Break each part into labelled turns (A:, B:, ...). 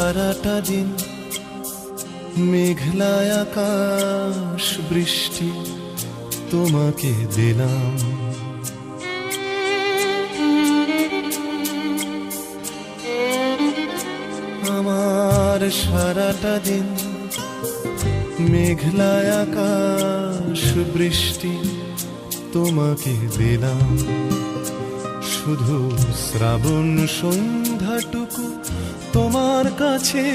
A: সারাটা দিন মেঘলা আকাশ বৃষ্টি তোমাকে দিলাম। আমার সারাটা দিন মেঘলা আকাশ বৃষ্টি তোমাকে দিলাম। শুধু শ্রাবণ সন্ধ্যাটুকু তোমার কাছে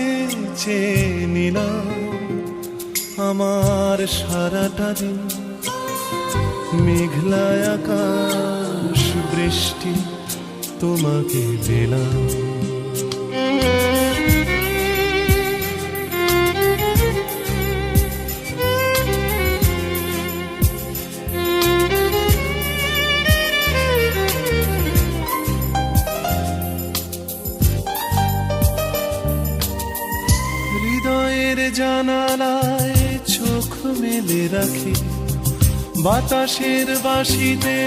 A: চেয়ে নিলাম। আমার সারাটা দিন মেঘলা আকাশ বৃষ্টি তোমাকে দিলাম। হৃদয়ের জানালায় চোখ মেলে রাখি, বাতাসের বাঁশিতে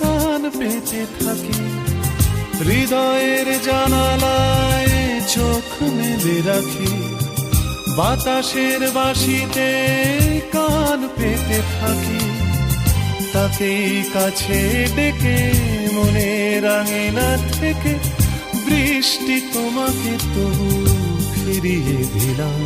A: কান পেতে থাকি। হৃদয়ের জানালায় চোখ মেলে রাখি, বাতাসের বাঁশিতে কান পেতে থাকি। তাকেই কাছে ডেকে মনের আঙিনা থেকে বৃষ্টি তোমাকে তবু ফিরিয়ে দিলাম।